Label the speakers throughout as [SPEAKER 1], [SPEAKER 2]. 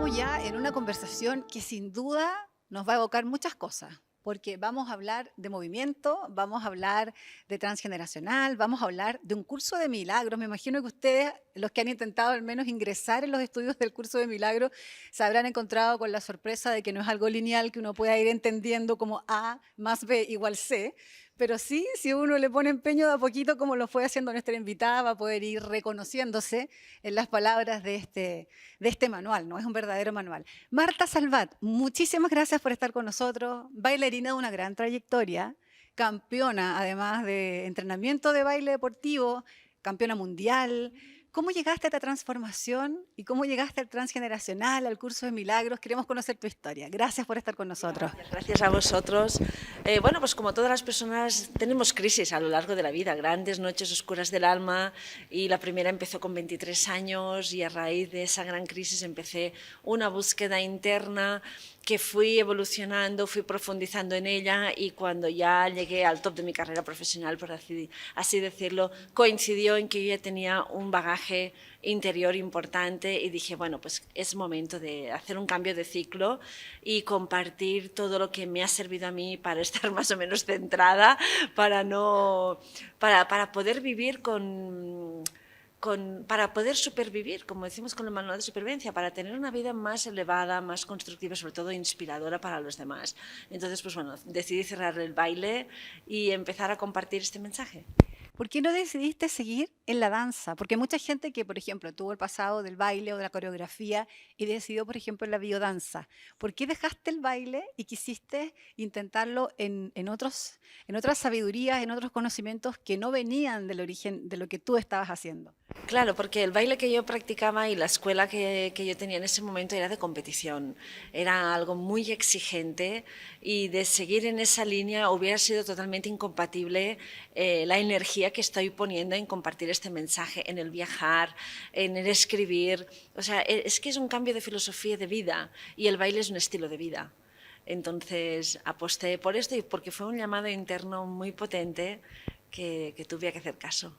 [SPEAKER 1] Estamos ya en una conversación que sin duda nos va a evocar muchas cosas, porque vamos a hablar de movimiento, vamos a hablar de transgeneracional, vamos a hablar de un curso de milagros. Me imagino que ustedes, los que han intentado al menos ingresar en los estudios del curso de milagros, se habrán encontrado con la sorpresa de que no es algo lineal que uno pueda ir entendiendo como A más B igual C, pero sí, si uno le pone empeño de a poquito, como lo fue haciendo nuestra invitada, va a poder ir reconociéndose en las palabras de este manual, ¿no? Es un verdadero manual. Marta Salvat, muchísimas gracias por estar con nosotros, bailarina de una gran trayectoria, campeona además de entrenamiento de baile deportivo, campeona mundial. ¿Cómo llegaste a esta transformación y cómo llegaste al transgeneracional, al curso de milagros? Queremos conocer tu historia. Gracias por estar con nosotros.
[SPEAKER 2] Gracias a vosotros. Bueno, pues como todas las personas tenemos crisis a lo largo de la vida, grandes noches oscuras del alma, y la primera empezó con 23 años y a raíz de esa gran crisis empecé una búsqueda interna que fui evolucionando, fui profundizando en ella, y cuando ya llegué al top de mi carrera profesional, por así decirlo, coincidió en que yo ya tenía un bagaje interior importante y dije, bueno, pues es momento de hacer un cambio de ciclo y compartir todo lo que me ha servido a mí para estar más o menos centrada, para poder vivir para poder supervivir, como decimos con el manual de supervivencia, para tener una vida más elevada, más constructiva, sobre todo inspiradora para los demás. Entonces, pues bueno, decidí cerrar el baile y empezar a compartir este mensaje.
[SPEAKER 1] ¿Por qué no decidiste seguir en la danza? Porque mucha gente que, por ejemplo, tuvo el pasado del baile o de la coreografía y decidió, por ejemplo, en la biodanza. ¿Por qué dejaste el baile y quisiste intentarlo en otras sabidurías, en otros conocimientos que no venían del origen de lo que tú estabas haciendo?
[SPEAKER 2] Claro, porque el baile que yo practicaba y la escuela que yo tenía en ese momento era de competición, era algo muy exigente, y de seguir en esa línea hubiera sido totalmente incompatible la energía que estoy poniendo en compartir este mensaje, en el viajar, en el escribir. O sea, es que es un cambio de filosofía de vida y el baile es un estilo de vida. Entonces aposté por esto y porque fue un llamado interno muy potente que tuve que hacer caso.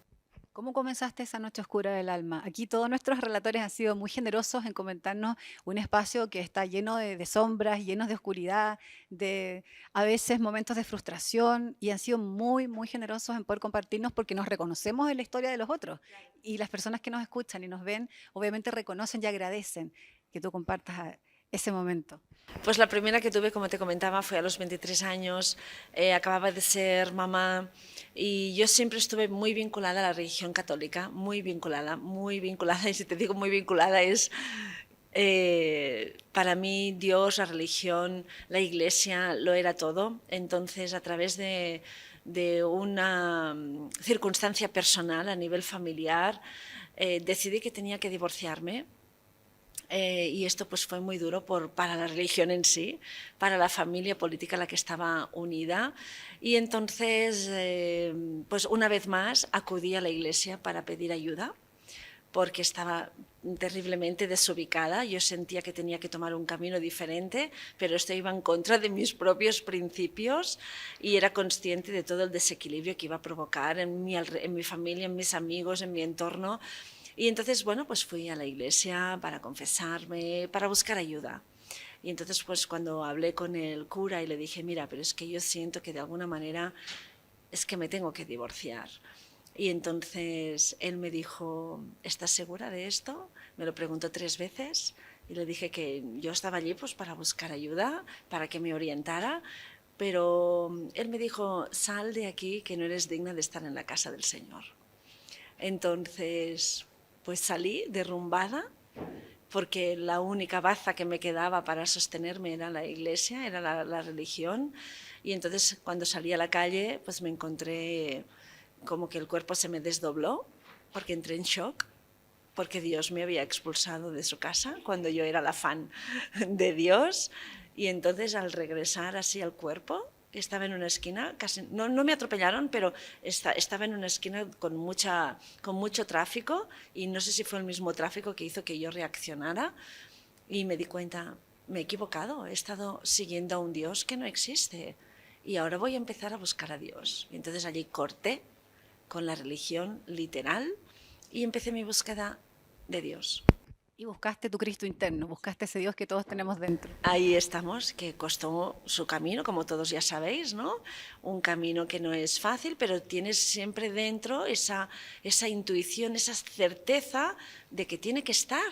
[SPEAKER 1] ¿Cómo comenzaste esa noche oscura del alma? Aquí todos nuestros relatores han sido muy generosos en comentarnos un espacio que está lleno de sombras, lleno de oscuridad, de a veces momentos de frustración, y han sido muy, muy generosos en poder compartirnos porque nos reconocemos en la historia de los otros. Y las personas que nos escuchan y nos ven, obviamente reconocen y agradecen que tú compartas ese momento.
[SPEAKER 2] Pues la primera que tuve, como te comentaba, fue a los 23 años, acababa de ser mamá, y yo siempre estuve muy vinculada a la religión católica, muy vinculada, y si te digo muy vinculada es para mí Dios, la religión, la iglesia lo era todo. Entonces, a través de una circunstancia personal a nivel familiar, decidí que tenía que divorciarme. Y esto pues fue muy duro para la religión en sí, para la familia política a la que estaba unida, y entonces pues una vez más acudí a la iglesia para pedir ayuda porque estaba terriblemente desubicada. Yo sentía que tenía que tomar un camino diferente, pero esto iba en contra de mis propios principios, y era consciente de todo el desequilibrio que iba a provocar en mi familia, en mis amigos, en mi entorno. Y entonces, bueno, pues fui a la iglesia para confesarme, para buscar ayuda. Y entonces, pues cuando hablé con el cura y le dije, mira, pero es que yo siento que de alguna manera es que me tengo que divorciar. Y entonces él me dijo, ¿estás segura de esto? Me lo preguntó 3 veces y le dije que yo estaba allí pues para buscar ayuda, para que me orientara, pero él me dijo, sal de aquí, que no eres digna de estar en la casa del Señor. Entonces, pues salí derrumbada, porque la única baza que me quedaba para sostenerme era la iglesia, era la religión. Y entonces cuando salí a la calle, pues me encontré como que el cuerpo se me desdobló, porque entré en shock, porque Dios me había expulsado de su casa cuando yo era la fan de Dios. Y entonces al regresar así al cuerpo, estaba en una esquina, casi, no me atropellaron, pero estaba en una esquina con mucho tráfico, y no sé si fue el mismo tráfico que hizo que yo reaccionara, y me di cuenta, me he equivocado, he estado siguiendo a un Dios que no existe, y ahora voy a empezar a buscar a Dios. Y entonces allí corté con la religión literal y empecé mi búsqueda de Dios.
[SPEAKER 1] Y buscaste tu Cristo interno, buscaste ese Dios que todos tenemos dentro.
[SPEAKER 2] Ahí estamos, que costó su camino, como todos ya sabéis, ¿no? Un camino que no es fácil, pero tienes siempre dentro esa intuición, esa certeza de que tiene que estar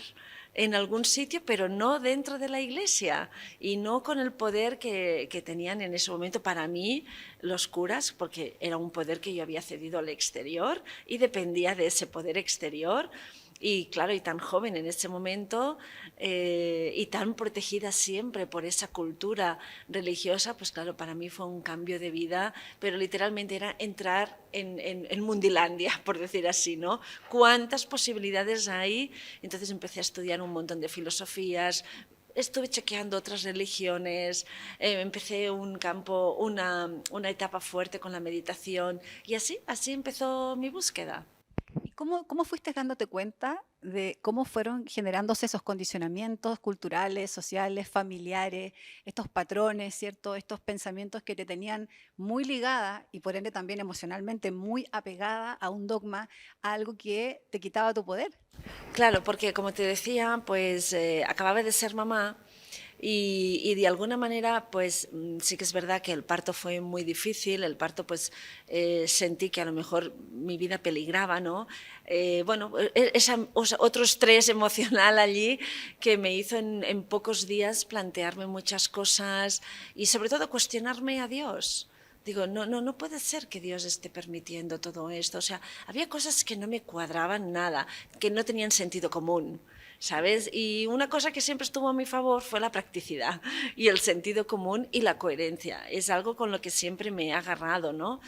[SPEAKER 2] en algún sitio, pero no dentro de la iglesia y no con el poder que tenían en ese momento para mí los curas, porque era un poder que yo había cedido al exterior y dependía de ese poder exterior. Y claro, y tan joven en ese momento y tan protegida siempre por esa cultura religiosa, pues claro, para mí fue un cambio de vida, pero literalmente era entrar en Mundilandia, por decir así, ¿no? ¿Cuántas posibilidades hay? Entonces empecé a estudiar un montón de filosofías, estuve chequeando otras religiones, empecé un campo, una etapa fuerte con la meditación y así empezó mi búsqueda.
[SPEAKER 1] ¿Y cómo fuiste dándote cuenta de cómo fueron generándose esos condicionamientos culturales, sociales, familiares, estos patrones, ¿cierto? Estos pensamientos que te tenían muy ligada y por ende también emocionalmente muy apegada a un dogma, a algo que te quitaba tu poder?
[SPEAKER 2] Claro, porque como te decía, pues acababa de ser mamá y de alguna manera, pues sí que es verdad que el parto fue muy difícil, el parto pues sentí que a lo mejor mi vida peligraba, ¿no? Bueno, otro estrés emocional allí que me hizo en pocos días plantearme muchas cosas y sobre todo cuestionarme a Dios. Digo, no puede ser que Dios esté permitiendo todo esto. O sea, había cosas que no me cuadraban nada, que no tenían sentido común, ¿sabes? Y una cosa que siempre estuvo a mi favor fue la practicidad y el sentido común y la coherencia. Es algo con lo que siempre me he agarrado, ¿no?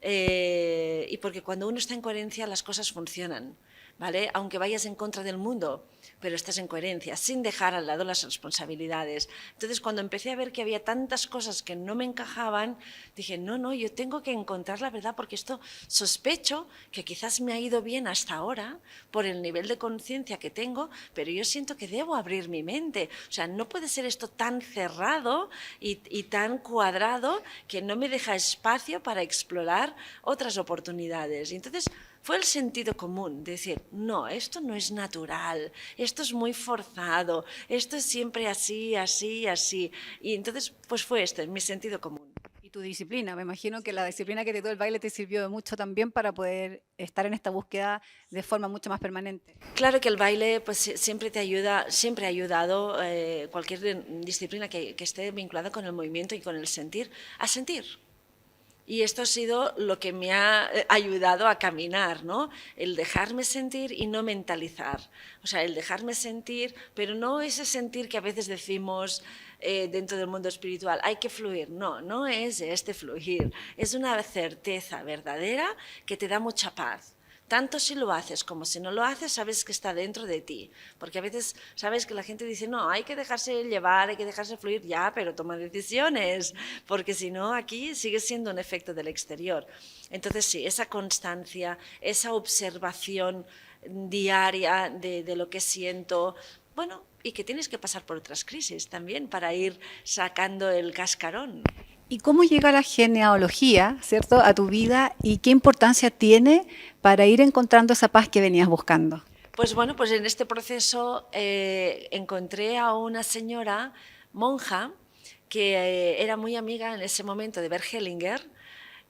[SPEAKER 2] Y porque cuando uno está en coherencia las cosas funcionan, ¿vale? Aunque vayas en contra del mundo, pero estás en coherencia, sin dejar al lado las responsabilidades. Entonces, cuando empecé a ver que había tantas cosas que no me encajaban, dije, no, yo tengo que encontrar la verdad porque esto sospecho que quizás me ha ido bien hasta ahora por el nivel de conciencia que tengo, pero yo siento que debo abrir mi mente. O sea, no puede ser esto tan cerrado y tan cuadrado que no me deja espacio para explorar otras oportunidades. Y entonces fue el sentido común, decir, no, esto no es natural, esto es muy forzado, esto es siempre así, así, así. Y entonces, pues fue este, mi sentido común.
[SPEAKER 1] Y tu disciplina, me imagino que la disciplina que te dio el baile te sirvió de mucho también para poder estar en esta búsqueda de forma mucho más permanente.
[SPEAKER 2] Claro que el baile pues siempre te ayuda, siempre ha ayudado cualquier disciplina que esté vinculada con el movimiento y con el sentir, a sentir. Y esto ha sido lo que me ha ayudado a caminar, ¿no? El dejarme sentir y no mentalizar. O sea, el dejarme sentir, pero no ese sentir que a veces decimos dentro del mundo espiritual, hay que fluir. No es este fluir. Es una certeza verdadera que te da mucha paz. Tanto si lo haces como si no lo haces, sabes que está dentro de ti. Porque a veces sabes que la gente dice, no, hay que dejarse llevar, hay que dejarse fluir, ya, pero toma decisiones, porque si no, aquí sigue siendo un efecto del exterior. Entonces sí, esa constancia, esa observación diaria de lo que siento, bueno, y que tienes que pasar por otras crisis también para ir sacando el cascarón.
[SPEAKER 1] ¿Y cómo llega la genealogía, cierto, a tu vida y qué importancia tiene para ir encontrando esa paz que venías buscando?
[SPEAKER 2] Pues bueno, pues en este proceso encontré a una señora monja que era muy amiga en ese momento de Bert Hellinger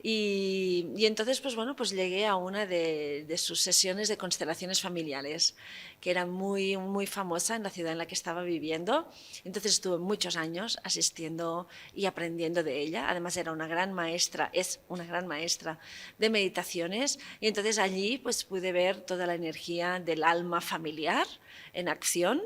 [SPEAKER 2] y entonces pues bueno, pues llegué a una de sus sesiones de constelaciones familiares, que era muy famosa en la ciudad en la que estaba viviendo. Entonces estuve muchos años asistiendo y aprendiendo de ella. Además era una gran maestra, es una gran maestra de meditaciones y entonces allí pues pude ver toda la energía del alma familiar en acción,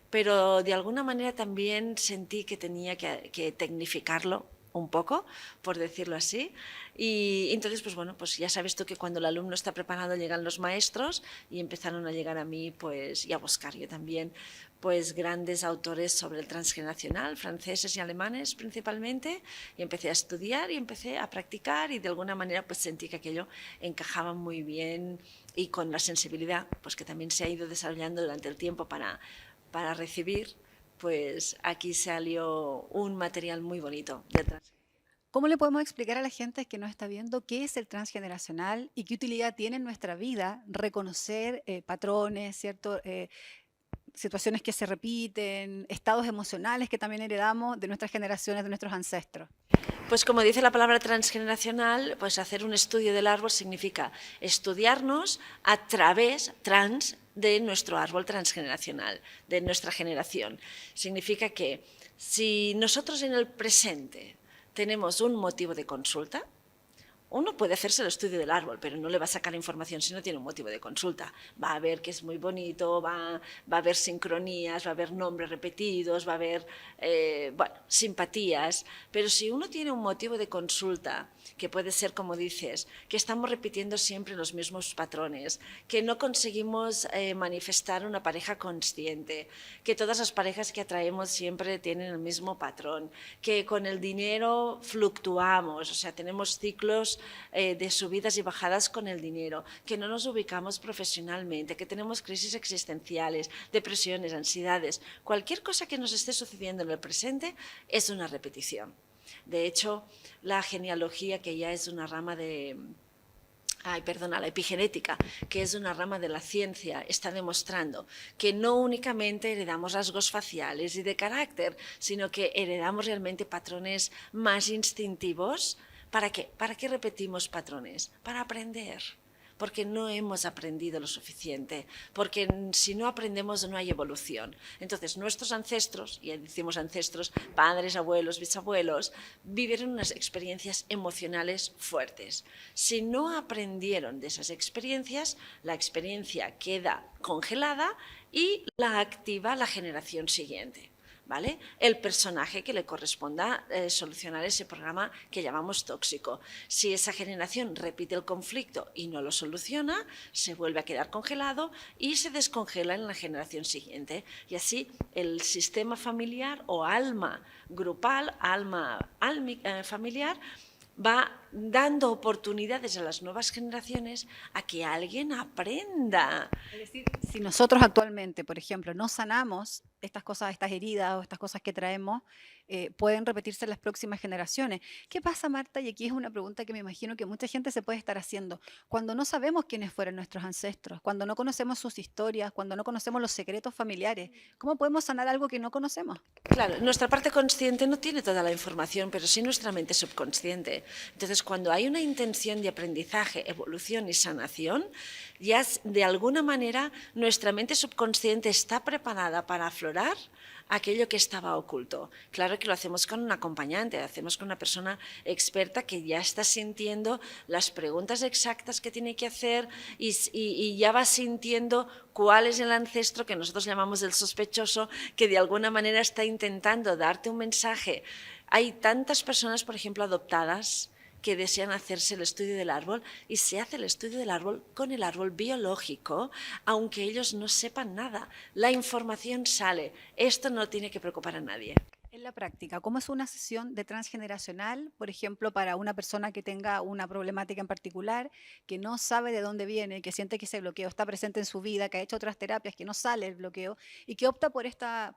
[SPEAKER 2] pero de alguna manera también sentí que tenía que tecnificarlo un poco, por decirlo así. Y entonces, pues bueno, pues ya sabes tú que cuando el alumno está preparado llegan los maestros y empezaron a llegar a mí, pues, y a buscar yo también, pues grandes autores sobre el transgeneracional, franceses y alemanes principalmente, y empecé a estudiar y empecé a practicar y de alguna manera pues sentí que aquello encajaba muy bien y con la sensibilidad pues que también se ha ido desarrollando durante el tiempo para recibir, pues aquí salió un material muy bonito detrás.
[SPEAKER 1] ¿Cómo le podemos explicar a la gente que nos está viendo qué es el transgeneracional y qué utilidad tiene en nuestra vida reconocer patrones, ¿cierto? situaciones que se repiten, estados emocionales que también heredamos de nuestras generaciones, de nuestros ancestros.
[SPEAKER 2] Pues como dice la palabra transgeneracional, pues hacer un estudio del árbol significa estudiarnos a través de nuestro árbol transgeneracional, de nuestra generación. Significa que si nosotros en el presente tenemos un motivo de consulta, uno puede hacerse el estudio del árbol, pero no le va a sacar información si no tiene un motivo de consulta. Va a ver que es muy bonito, va a haber sincronías, va a haber nombres repetidos, va a haber simpatías. Pero si uno tiene un motivo de consulta, que puede ser, como dices, que estamos repitiendo siempre los mismos patrones, que no conseguimos manifestar una pareja consciente, que todas las parejas que atraemos siempre tienen el mismo patrón, que con el dinero fluctuamos, o sea, tenemos ciclos de subidas y bajadas con el dinero, que no nos ubicamos profesionalmente, que tenemos crisis existenciales, depresiones, ansiedades. Cualquier cosa que nos esté sucediendo en el presente es una repetición. De hecho, la genealogía, que ya es una rama la epigenética, que es una rama de la ciencia, está demostrando que no únicamente heredamos rasgos faciales y de carácter, sino que heredamos realmente patrones más instintivos. ¿Para qué? ¿Para qué repetimos patrones? Para aprender, porque no hemos aprendido lo suficiente, porque si no aprendemos no hay evolución. Entonces nuestros ancestros, y decimos ancestros, padres, abuelos, bisabuelos, vivieron unas experiencias emocionales fuertes. Si no aprendieron de esas experiencias, la experiencia queda congelada y la activa la generación siguiente. ¿Vale? El personaje que le corresponda solucionar ese programa que llamamos tóxico. Si esa generación repite el conflicto y no lo soluciona, se vuelve a quedar congelado y se descongela en la generación siguiente. Y así el sistema familiar o alma grupal, familiar, va dando oportunidades a las nuevas generaciones a que alguien aprenda.
[SPEAKER 1] Es decir, si nosotros actualmente, por ejemplo, no sanamos estas cosas, estas heridas o estas cosas que traemos, pueden repetirse en las próximas generaciones. ¿Qué pasa, Marta? Y aquí es una pregunta que me imagino que mucha gente se puede estar haciendo. Cuando no sabemos quiénes fueron nuestros ancestros, cuando no conocemos sus historias, cuando no conocemos los secretos familiares, ¿cómo podemos sanar algo que no conocemos?
[SPEAKER 2] Claro, nuestra parte consciente no tiene toda la información, pero sí nuestra mente subconsciente. Entonces, cuando hay una intención de aprendizaje, evolución y sanación, ya de alguna manera nuestra mente subconsciente está preparada para aflorar aquello que estaba oculto. Claro que lo hacemos con un acompañante, lo hacemos con una persona experta que ya está sintiendo las preguntas exactas que tiene que hacer y ya va sintiendo cuál es el ancestro que nosotros llamamos el sospechoso, que de alguna manera está intentando darte un mensaje. Hay tantas personas, por ejemplo, adoptadas, que desean hacerse el estudio del árbol y se hace el estudio del árbol con el árbol biológico, aunque ellos no sepan nada. La información sale. Esto no tiene que preocupar a nadie.
[SPEAKER 1] En la práctica, ¿cómo es una sesión de transgeneracional, por ejemplo, para una persona que tenga una problemática en particular, que no sabe de dónde viene, que siente que ese bloqueo está presente en su vida, que ha hecho otras terapias, que no sale el bloqueo y que opta por esta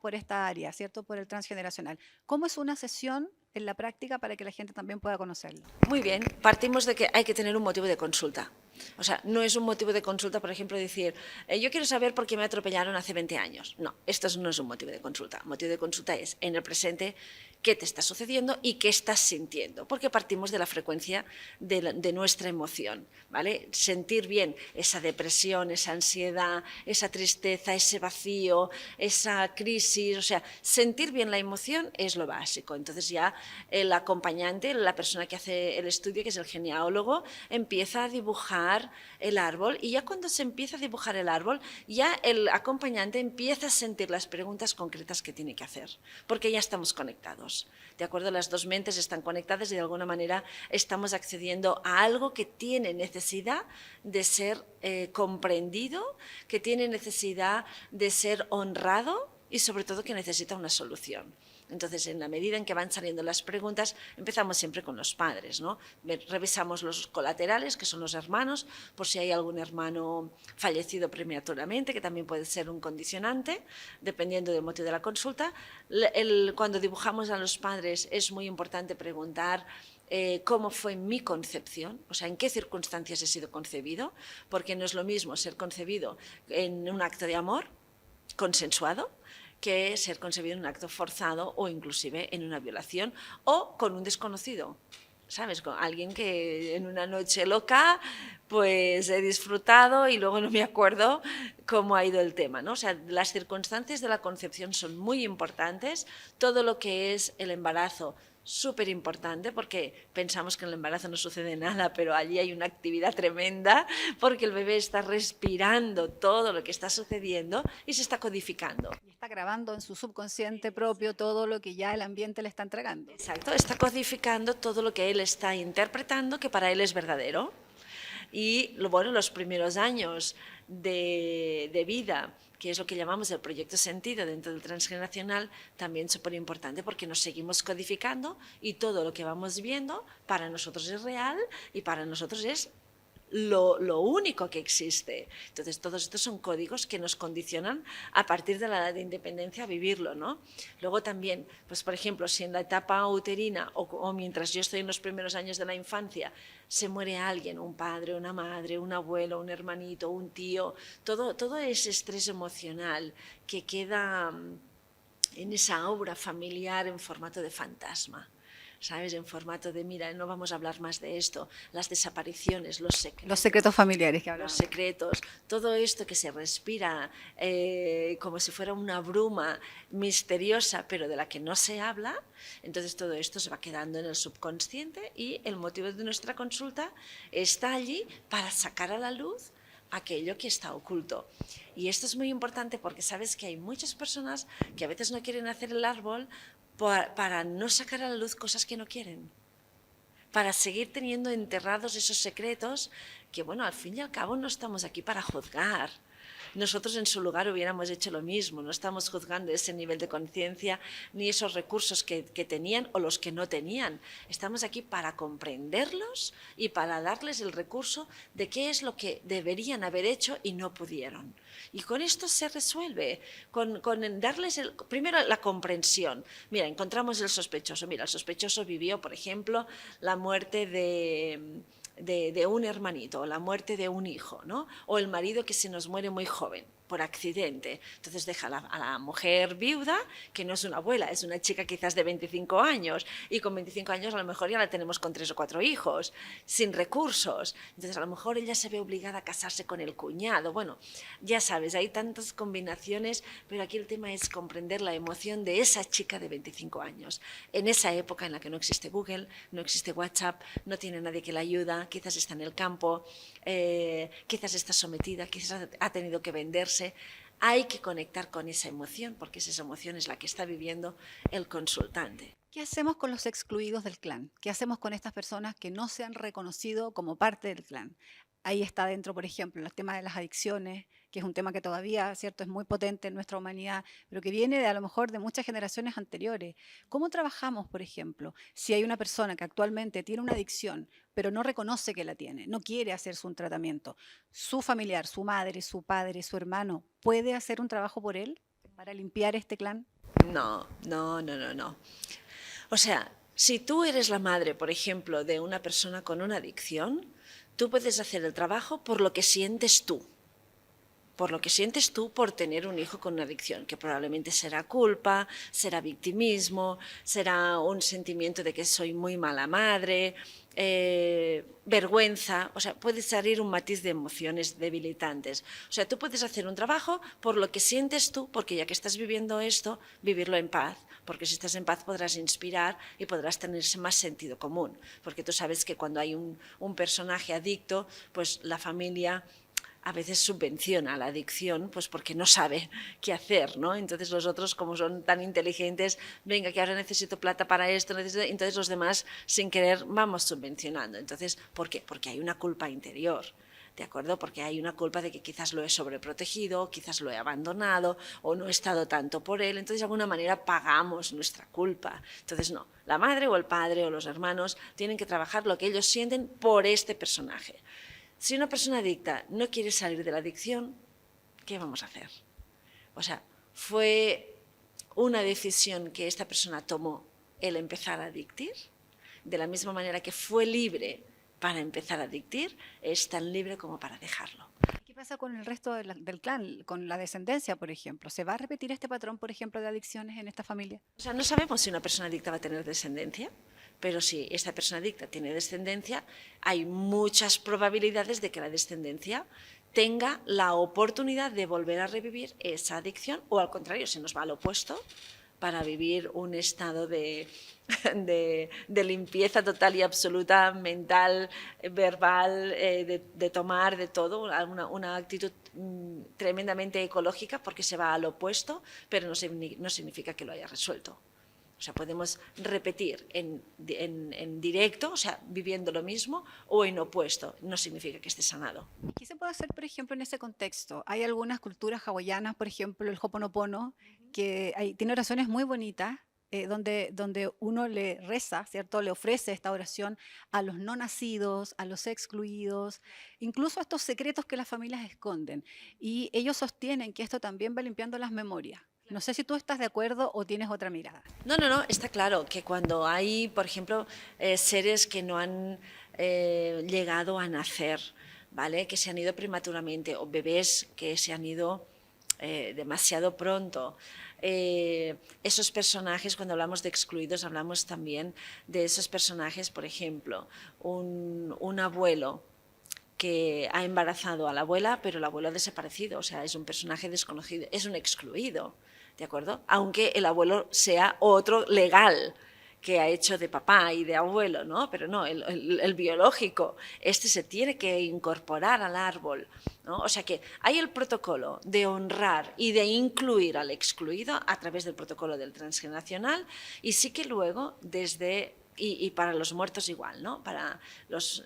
[SPEAKER 1] área, ¿cierto? Por el transgeneracional. ¿Cómo es una sesión en la práctica para que la gente también pueda conocerlo?
[SPEAKER 2] Muy bien, partimos de que hay que tener un motivo de consulta. O sea, no es un motivo de consulta, por ejemplo, decir, yo quiero saber por qué me atropellaron hace 20 años. No, esto no es un motivo de consulta. El motivo de consulta es, en el presente, qué te está sucediendo y qué estás sintiendo, porque partimos de la frecuencia de nuestra emoción, ¿vale? Sentir bien esa depresión, esa ansiedad, esa tristeza, ese vacío, esa crisis, o sea, sentir bien la emoción es lo básico. Entonces ya el acompañante, la persona que hace el estudio, que es el genealólogo, empieza a dibujar el árbol y ya cuando se empieza a dibujar el árbol, ya el acompañante empieza a sentir las preguntas concretas que tiene que hacer, porque ya estamos conectados. ¿De acuerdo? Las dos mentes están conectadas y de alguna manera estamos accediendo a algo que tiene necesidad de ser comprendido, que tiene necesidad de ser honrado y sobre todo que necesita una solución. Entonces, en la medida en que van saliendo las preguntas, empezamos siempre con los padres, ¿no? Revisamos los colaterales, que son los hermanos, por si hay algún hermano fallecido prematuramente, que también puede ser un condicionante, dependiendo del motivo de la consulta. Cuando dibujamos a los padres es muy importante preguntar cómo fue mi concepción, o sea, en qué circunstancias he sido concebido, porque no es lo mismo ser concebido en un acto de amor consensuado que ser concebido en un acto forzado o inclusive en una violación o con un desconocido. ¿Sabes? Con alguien que en una noche loca pues he disfrutado y luego no me acuerdo cómo ha ido el tema, ¿no? O sea, las circunstancias de la concepción son muy importantes, todo lo que es el embarazo súper importante porque pensamos que en el embarazo no sucede nada, pero allí hay una actividad tremenda porque el bebé está respirando todo lo que está sucediendo y se está codificando.
[SPEAKER 1] Y está grabando en su subconsciente propio todo lo que ya el ambiente le está entregando.
[SPEAKER 2] Exacto, está codificando todo lo que él está interpretando que para él es verdadero. Y bueno, los primeros años de vida, que es lo que llamamos el proyecto sentido dentro del transgeneracional, también súper importante porque nos seguimos codificando y todo lo que vamos viendo para nosotros es real y para nosotros es lo único que existe. Entonces, todos estos son códigos que nos condicionan a partir de la edad de independencia a vivirlo, ¿no? Luego también, pues por ejemplo, si en la etapa uterina o mientras yo estoy en los primeros años de la infancia se muere alguien, un padre, una madre, un abuelo, un hermanito, un tío, todo ese estrés emocional que queda en esa aura familiar en formato de fantasma. ¿Sabes? En formato de, mira, no vamos a hablar más de esto, las desapariciones,
[SPEAKER 1] los secretos familiares que hablamos.
[SPEAKER 2] Los secretos, todo esto que se respira como si fuera una bruma misteriosa, pero de la que no se habla, entonces todo esto se va quedando en el subconsciente y el motivo de nuestra consulta está allí para sacar a la luz aquello que está oculto. Y esto es muy importante porque sabes que hay muchas personas que a veces no quieren hacer el árbol para no sacar a la luz cosas que no quieren, para seguir teniendo enterrados esos secretos que, bueno, al fin y al cabo no estamos aquí para juzgar. Nosotros en su lugar hubiéramos hecho lo mismo, no estamos juzgando ese nivel de conciencia ni esos recursos que tenían o los que no tenían. Estamos aquí para comprenderlos y para darles el recurso de qué es lo que deberían haber hecho y no pudieron. Y con esto se resuelve, con darles primero la comprensión. Mira, encontramos el sospechoso. Mira, el sospechoso vivió, por ejemplo, la muerte de un hermanito o la muerte de un hijo, ¿no? O el marido que se nos muere muy joven por accidente. Entonces deja a la mujer viuda, que no es una abuela, es una chica quizás de 25 años y con 25 años a lo mejor ya la tenemos con 3 o 4 hijos, sin recursos. Entonces a lo mejor ella se ve obligada a casarse con el cuñado. Bueno, ya sabes, hay tantas combinaciones, pero aquí el tema es comprender la emoción de esa chica de 25 años. En esa época en la que no existe Google, no existe WhatsApp, no tiene nadie que la ayuda, quizás está en el campo, quizás está sometida, quizás ha tenido que venderse. Hay que conectar con esa emoción, porque esa emoción es la que está viviendo el consultante.
[SPEAKER 1] ¿Qué hacemos con los excluidos del clan? ¿Qué hacemos con estas personas que no se han reconocido como parte del clan? Ahí está dentro, por ejemplo, el tema de las adicciones, que es un tema que todavía, cierto, es muy potente en nuestra humanidad, pero que viene de a lo mejor de muchas generaciones anteriores. ¿Cómo trabajamos, por ejemplo, si hay una persona que actualmente tiene una adicción, pero no reconoce que la tiene, no quiere hacerse un tratamiento? ¿Su familiar, su madre, su padre, su hermano, puede hacer un trabajo por él para limpiar este clan?
[SPEAKER 2] No, no, no, no, no. O sea, si tú eres la madre, por ejemplo, de una persona con una adicción, tú puedes hacer el trabajo por lo que sientes tú. Por lo que sientes tú por tener un hijo con una adicción, que probablemente será culpa, será victimismo, será un sentimiento de que soy muy mala madre, vergüenza, o sea, puede salir un matiz de emociones debilitantes. O sea, tú puedes hacer un trabajo por lo que sientes tú, porque ya que estás viviendo esto, vivirlo en paz, porque si estás en paz podrás inspirar y podrás tener más sentido común, porque tú sabes que cuando hay un personaje adicto, pues la familia a veces subvenciona la adicción, pues porque no sabe qué hacer, ¿no? Entonces los otros, como son tan inteligentes, venga, que ahora necesito plata para esto, entonces los demás, sin querer, vamos subvencionando. Entonces, ¿por qué? Porque hay una culpa interior, ¿de acuerdo? Porque hay una culpa de que quizás lo he sobreprotegido, quizás lo he abandonado o no he estado tanto por él, entonces de alguna manera pagamos nuestra culpa. Entonces no, la madre o el padre o los hermanos tienen que trabajar lo que ellos sienten por este personaje. Si una persona adicta no quiere salir de la adicción, ¿qué vamos a hacer? O sea, fue una decisión que esta persona tomó el empezar a adictir, de la misma manera que fue libre para empezar a adictir, es tan libre como para dejarlo.
[SPEAKER 1] ¿Qué pasa con el resto del clan, con la descendencia, por ejemplo? ¿Se va a repetir este patrón, por ejemplo, de adicciones en esta familia?
[SPEAKER 2] O sea, no sabemos si una persona adicta va a tener descendencia, pero si esta persona adicta tiene descendencia, hay muchas probabilidades de que la descendencia tenga la oportunidad de volver a revivir esa adicción, o al contrario, se nos va al opuesto para vivir un estado de limpieza total y absoluta, mental, verbal, de tomar, de todo, una actitud tremendamente ecológica, porque se va al opuesto, pero no significa que lo haya resuelto. O sea, podemos repetir en directo, o sea, viviendo lo mismo, o en opuesto, no significa que esté sanado.
[SPEAKER 1] ¿Qué se puede hacer, por ejemplo, en ese contexto? Hay algunas culturas hawaianas, por ejemplo, el Ho'oponopono, que tiene oraciones muy bonitas, donde uno le reza, ¿cierto? Le ofrece esta oración a los no nacidos, a los excluidos, incluso a estos secretos que las familias esconden. Y ellos sostienen que esto también va limpiando las memorias. No sé si tú estás de acuerdo o tienes otra mirada.
[SPEAKER 2] No, está claro que cuando hay, por ejemplo, seres que no han llegado a nacer, ¿vale? Que se han ido prematuramente, o bebés que se han ido demasiado pronto. Esos personajes, cuando hablamos de excluidos, hablamos también de esos personajes, por ejemplo, un abuelo que ha embarazado a la abuela, pero el abuelo ha desaparecido, o sea, es un personaje desconocido, es un excluido, ¿de acuerdo? Aunque el abuelo sea otro legal, que ha hecho de papá y de abuelo, ¿no? Pero no, el biológico, este se tiene que incorporar al árbol, ¿no? O sea que hay el protocolo de honrar y de incluir al excluido a través del protocolo del transgeneracional, y sí que luego desde... Y para los muertos igual, ¿no? Para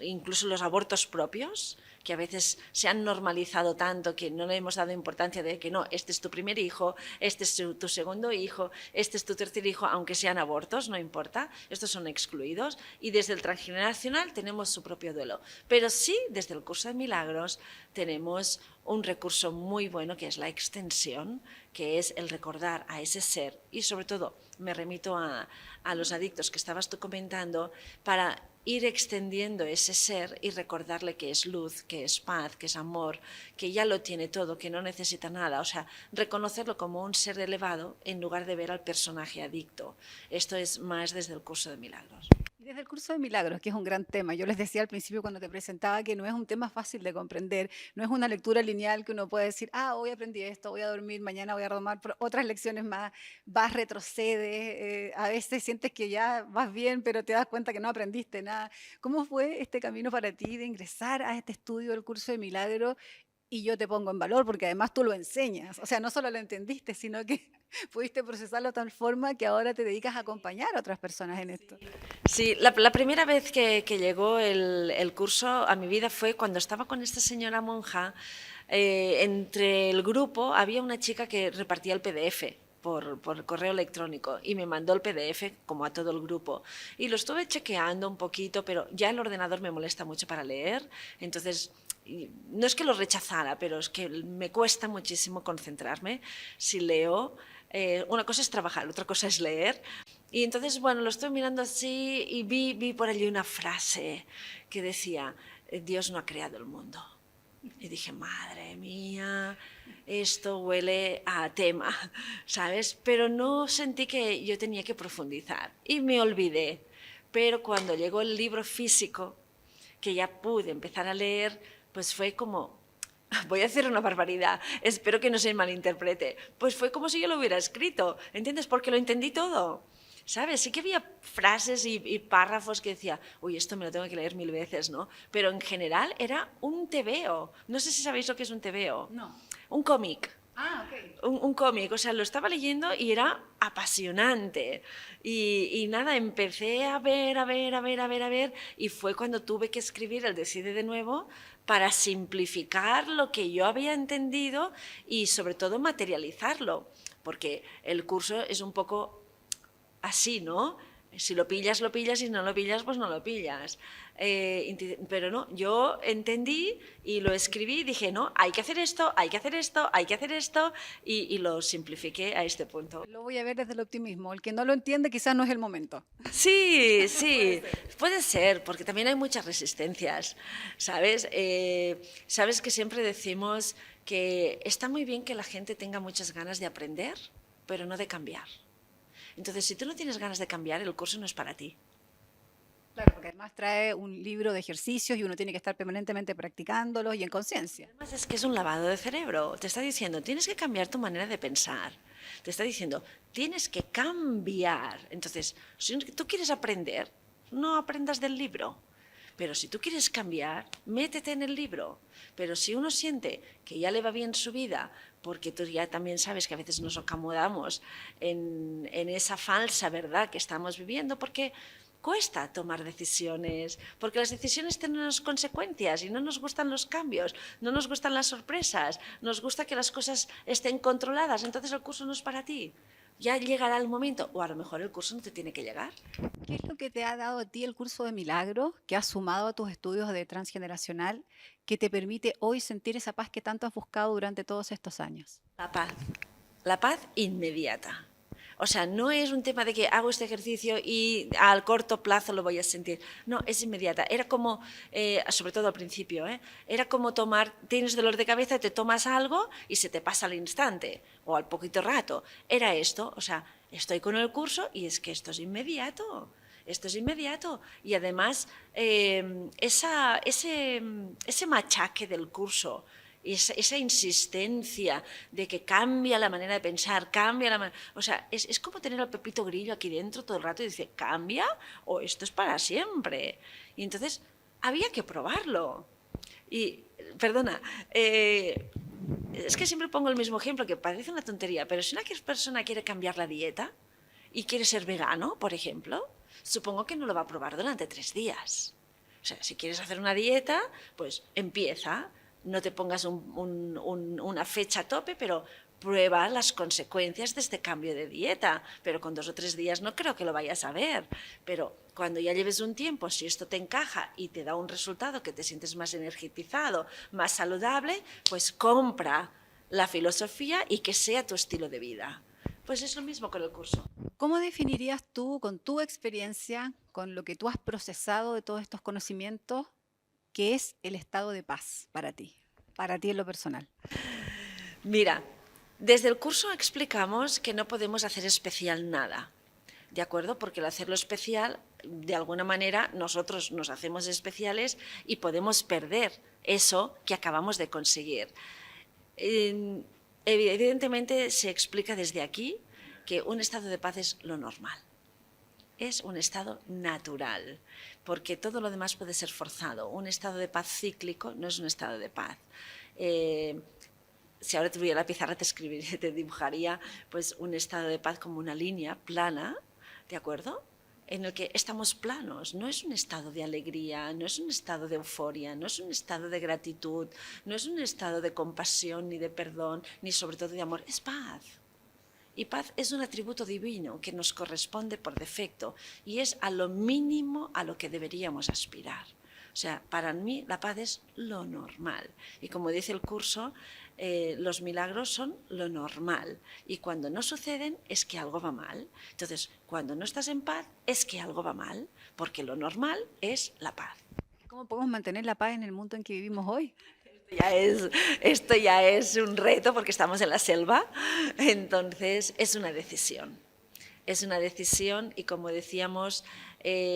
[SPEAKER 2] incluso los abortos propios, que a veces se han normalizado tanto que no le hemos dado importancia de que no, este es tu primer hijo, este es tu segundo hijo, este es tu tercer hijo, aunque sean abortos, no importa, estos son excluidos, y desde el transgeneracional tenemos su propio duelo. Pero sí, desde el curso de milagros tenemos un recurso muy bueno, que es la extensión, que es el recordar a ese ser, y sobre todo me remito a los adictos que estabas tú comentando, para ir extendiendo ese ser y recordarle que es luz, que es paz, que es amor, que ya lo tiene todo, que no necesita nada. O sea, reconocerlo como un ser elevado en lugar de ver al personaje adicto. Esto es más desde el curso de milagros.
[SPEAKER 1] Desde el curso de milagros, que es un gran tema. Yo les decía al principio cuando te presentaba que no es un tema fácil de comprender, no es una lectura lineal que uno puede decir, hoy aprendí esto, voy a dormir, mañana voy a tomar otras lecciones más, vas, retrocedes, a veces sientes que ya vas bien, pero te das cuenta que no aprendiste nada. ¿Cómo fue este camino para ti de ingresar a este estudio del curso de milagros? Y yo te pongo en valor porque además tú lo enseñas, o sea, no solo lo entendiste, sino que pudiste procesarlo de tal forma que ahora te dedicas a acompañar a otras personas en esto.
[SPEAKER 2] Sí, la primera vez que llegó el curso a mi vida fue cuando estaba con esta señora monja. Entre el grupo había una chica que repartía el PDF por correo electrónico, y me mandó el PDF como a todo el grupo, y lo estuve chequeando un poquito, pero ya el ordenador me molesta mucho para leer, entonces no es que lo rechazara, pero es que me cuesta muchísimo concentrarme si leo. Una cosa es trabajar, otra cosa es leer. Y entonces, bueno, lo estoy mirando así y vi por allí una frase que decía, Dios no ha creado el mundo. Y dije, madre mía, esto huele a tema, ¿sabes? Pero no sentí que yo tenía que profundizar y me olvidé. Pero cuando llegó el libro físico, que ya pude empezar a leer, pues fue como... Voy a hacer una barbaridad, espero que no se malinterprete. Pues fue como si yo lo hubiera escrito, ¿entiendes? Porque lo entendí todo, ¿sabes? Sí que había frases y párrafos que decía, uy, esto me lo tengo que leer 1000 veces, ¿no? Pero en general era un tebeo. No sé si sabéis lo que es un tebeo.
[SPEAKER 1] No.
[SPEAKER 2] Un cómic.
[SPEAKER 1] Ok.
[SPEAKER 2] Un cómic, o sea, lo estaba leyendo y era apasionante. Y nada, empecé a ver, y fue cuando tuve que escribir el Decide de nuevo para simplificar lo que yo había entendido y sobre todo materializarlo, porque el curso es un poco así, ¿no? Si lo pillas, y si no lo pillas, pues no lo pillas. Pero no, yo entendí y lo escribí y dije, no, hay que hacer esto, hay que hacer esto, hay que hacer esto, y lo simplifiqué a este punto.
[SPEAKER 1] Lo voy a ver desde el optimismo. El que no lo entiende quizás no es el momento.
[SPEAKER 2] Sí, sí, puede ser, porque también hay muchas resistencias, ¿sabes? Sabes que siempre decimos que está muy bien que la gente tenga muchas ganas de aprender, pero no de cambiar. Entonces, si tú no tienes ganas de cambiar, el curso no es para ti.
[SPEAKER 1] Claro, porque además trae un libro de ejercicios y uno tiene que estar permanentemente practicándolos y en conciencia.
[SPEAKER 2] Además es que es un lavado de cerebro. Te está diciendo, tienes que cambiar tu manera de pensar. Te está diciendo, tienes que cambiar. Entonces, si tú quieres aprender, no aprendas del libro. Pero si tú quieres cambiar, métete en el libro. Pero si uno siente que ya le va bien su vida, porque tú ya también sabes que a veces nos acomodamos en esa falsa verdad que estamos viviendo, porque cuesta tomar decisiones, porque las decisiones tienen unas consecuencias y no nos gustan los cambios, no nos gustan las sorpresas, nos gusta que las cosas estén controladas, entonces el curso no es para ti. Ya llegará el momento, o a lo mejor el curso no te tiene que llegar.
[SPEAKER 1] ¿Qué es lo que te ha dado a ti el curso de milagro que has sumado a tus estudios de transgeneracional que te permite hoy sentir esa paz que tanto has buscado durante todos estos años?
[SPEAKER 2] La paz inmediata. O sea, no es un tema de que hago este ejercicio y al corto plazo lo voy a sentir. No, es inmediata. Era como, sobre todo al principio, era como tomar, tienes dolor de cabeza, te tomas algo y se te pasa al instante o al poquito rato. Era esto, o sea, estoy con el curso y es que esto es inmediato. Esto es inmediato. Y además, ese machaque del curso, esa insistencia de que cambia la manera de pensar, cambia la manera... O sea, es como tener al Pepito Grillo aquí dentro todo el rato y dice, ¿cambia o esto es para siempre? Y entonces había que probarlo. Y, perdona, es que siempre pongo el mismo ejemplo, que parece una tontería, pero si una persona quiere cambiar la dieta y quiere ser vegano, por ejemplo, supongo que no lo va a probar durante 3 días. O sea, si quieres hacer una dieta, pues empieza. No te pongas una fecha a tope, pero prueba las consecuencias de este cambio de dieta. Pero con 2 o 3 días no creo que lo vayas a ver. Pero cuando ya lleves un tiempo, si esto te encaja y te da un resultado que te sientes más energizado, más saludable, pues compra la filosofía y que sea tu estilo de vida. Pues es lo mismo con el curso.
[SPEAKER 1] ¿Cómo definirías tú, con tu experiencia, con lo que tú has procesado de todos estos conocimientos, qué es el estado de paz para ti en lo personal?
[SPEAKER 2] Mira, desde el curso explicamos que no podemos hacer especial nada, ¿de acuerdo? Porque al hacerlo especial, de alguna manera, nosotros nos hacemos especiales y podemos perder eso que acabamos de conseguir. Evidentemente se explica desde aquí que un estado de paz es lo normal. Es un estado natural, porque todo lo demás puede ser forzado. Un estado de paz cíclico no es un estado de paz. Si ahora tuviera la pizarra te dibujaría pues un estado de paz como una línea plana, ¿de acuerdo? En el que estamos planos, no es un estado de alegría, no es un estado de euforia, no es un estado de gratitud, no es un estado de compasión, ni de perdón, ni sobre todo de amor, es paz. Y paz es un atributo divino que nos corresponde por defecto y es a lo mínimo a lo que deberíamos aspirar. O sea, para mí la paz es lo normal. Y como dice el curso, los milagros son lo normal. Y cuando no suceden es que algo va mal. Entonces, cuando no estás en paz es que algo va mal, porque lo normal es la paz.
[SPEAKER 1] ¿Cómo podemos mantener la paz en el mundo en que vivimos hoy?
[SPEAKER 2] Esto ya es un reto porque estamos en la selva, entonces es una decisión. Es una decisión y como decíamos,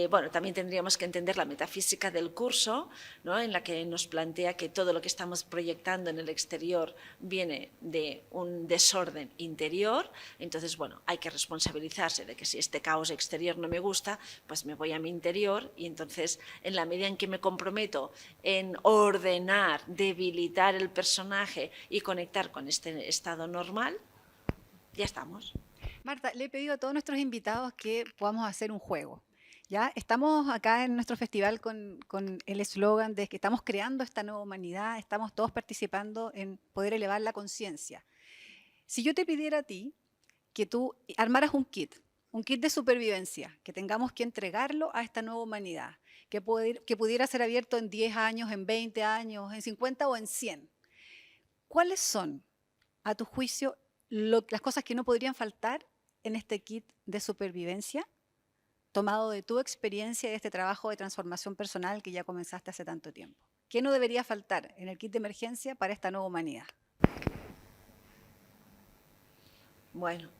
[SPEAKER 2] bueno, también tendríamos que entender la metafísica del curso, ¿no? En la que nos plantea que todo lo que estamos proyectando en el exterior viene de un desorden interior. Entonces, bueno, hay que responsabilizarse de que si este caos exterior no me gusta, pues me voy a mi interior y entonces en la medida en que me comprometo en ordenar, debilitar el personaje y conectar con este estado normal, ya estamos.
[SPEAKER 1] Marta, le he pedido a todos nuestros invitados que podamos hacer un juego. ¿Ya? Estamos acá en nuestro festival con el eslogan de que estamos creando esta nueva humanidad, estamos todos participando en poder elevar la conciencia. Si yo te pidiera a ti que tú armaras un kit de supervivencia, que tengamos que entregarlo a esta nueva humanidad, que pudiera ser abierto en 10 años, en 20 años, en 50 o en 100. ¿Cuáles son, a tu juicio, las cosas que no podrían faltar en este kit de supervivencia, tomado de tu experiencia y de este trabajo de transformación personal que ya comenzaste hace tanto tiempo? ¿Qué no debería faltar en el kit de emergencia para esta nueva humanidad?
[SPEAKER 2] Bueno,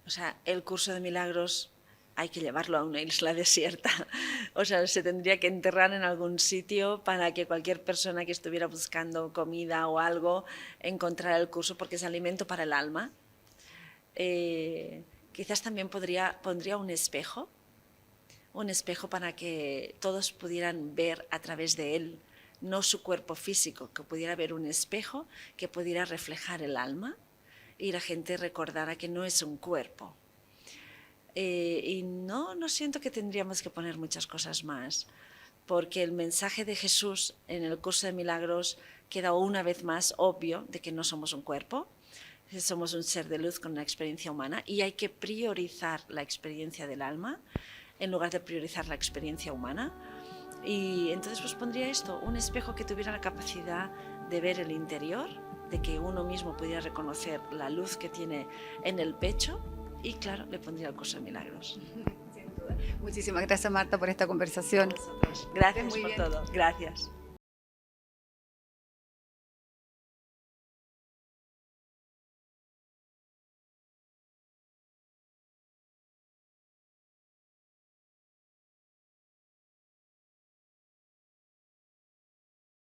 [SPEAKER 2] o sea, el curso de milagros hay que llevarlo a una isla desierta. O sea, se tendría que enterrar en algún sitio para que cualquier persona que estuviera buscando comida o algo encontrara el curso, porque es alimento para el alma. Quizás también pondría un espejo para que todos pudieran ver a través de él, no su cuerpo físico, que pudiera ver un espejo que pudiera reflejar el alma y la gente recordara que no es un cuerpo. Y no siento que tendríamos que poner muchas cosas más, porque el mensaje de Jesús en el curso de milagros queda una vez más obvio de que no somos un cuerpo, somos un ser de luz con una experiencia humana y hay que priorizar la experiencia del alma en lugar de priorizar la experiencia humana. Y entonces pues pondría esto, un espejo que tuviera la capacidad de ver el interior, de que uno mismo pudiera reconocer la luz que tiene en el pecho y claro, le pondría el curso de milagros.
[SPEAKER 1] Sin duda. Muchísimas gracias, Marta, por esta conversación.
[SPEAKER 2] Gracias por todo. Gracias.